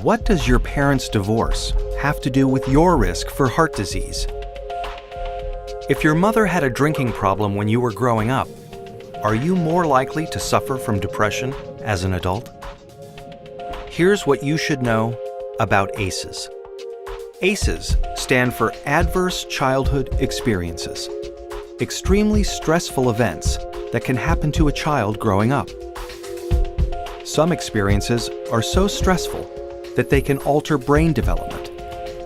What does your parents' divorce have to do with your risk for heart disease? If your mother had a drinking problem when you were growing up, are you more likely to suffer from depression as an adult? Here's what you should know about ACEs. ACEs stand for Adverse Childhood Experiences, extremely stressful events that can happen to a child growing up. Some experiences are so stressful that they can alter brain development,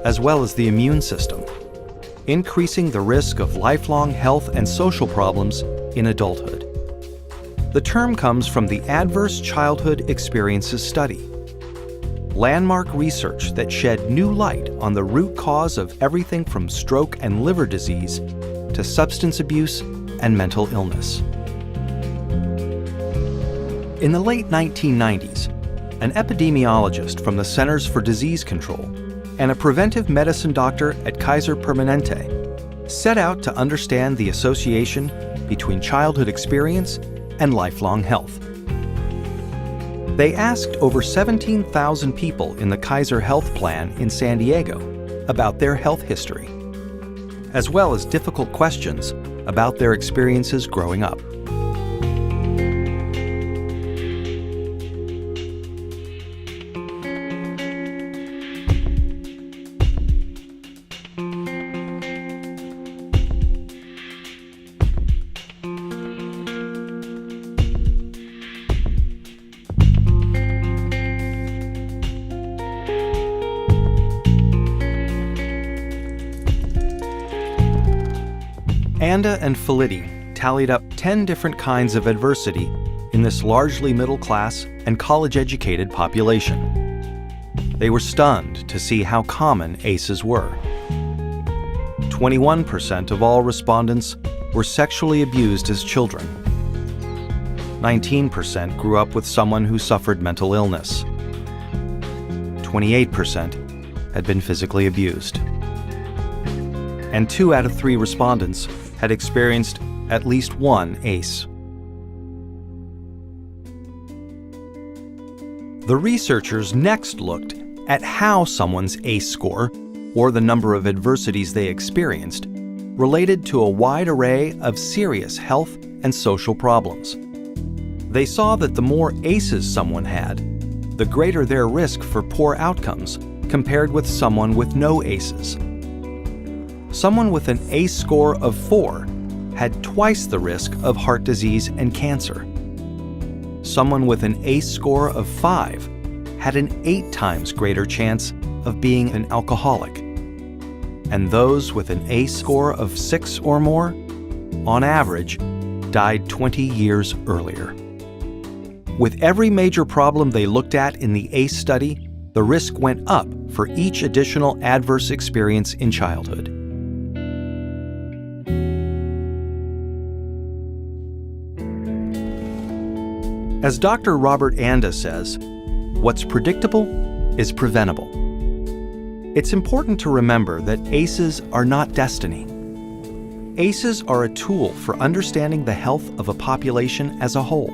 as well as the immune system, increasing the risk of lifelong health and social problems in adulthood. The term comes from the Adverse Childhood Experiences Study, landmark research that shed new light on the root cause of everything from stroke and liver disease to substance abuse and mental illness. In the late 1990s, an epidemiologist from the Centers for Disease Control and a preventive medicine doctor at Kaiser Permanente set out to understand the association between childhood experience and lifelong health. They asked over 17,000 people in the Kaiser Health Plan in San Diego about their health history, as well as difficult questions about their experiences growing up. Anda and Felitti tallied up 10 different kinds of adversity in this largely middle-class and college-educated population. They were stunned to see how common ACEs were. 21% of all respondents were sexually abused as children. 19% grew up with someone who suffered mental illness. 28% had been physically abused. And 2 out of 3 respondents had experienced at least one ACE. The researchers next looked at how someone's ACE score, or the number of adversities they experienced, related to a wide array of serious health and social problems. They saw that the more ACEs someone had, the greater their risk for poor outcomes compared with someone with no ACEs. Someone with an ACE score of 4 had twice the risk of heart disease and cancer. Someone with an ACE score of 5 had an 8 times greater chance of being an alcoholic. And those with an ACE score of 6 or more, on average, died 20 years earlier. With every major problem they looked at in the ACE study, the risk went up for each additional adverse experience in childhood. As Dr. Robert Anda says, what's predictable is preventable. It's important to remember that ACEs are not destiny. ACEs are a tool for understanding the health of a population as a whole.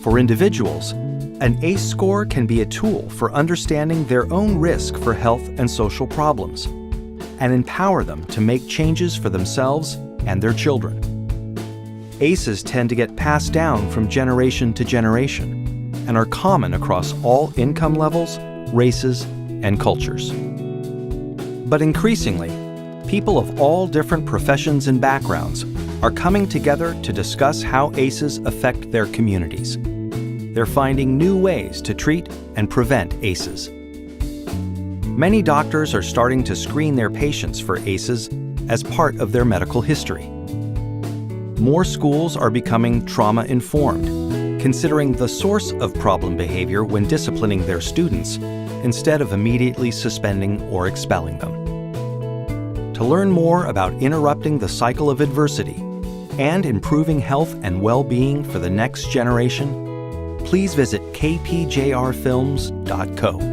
For individuals, an ACE score can be a tool for understanding their own risk for health and social problems, and empower them to make changes for themselves and their children. ACEs tend to get passed down from generation to generation and are common across all income levels, races, and cultures. But increasingly, people of all different professions and backgrounds are coming together to discuss how ACEs affect their communities. They're finding new ways to treat and prevent ACEs. Many doctors are starting to screen their patients for ACEs as part of their medical history. More schools are becoming trauma-informed, considering the source of problem behavior when disciplining their students, instead of immediately suspending or expelling them. To learn more about interrupting the cycle of adversity and improving health and well-being for the next generation, please visit kpjrfilms.co.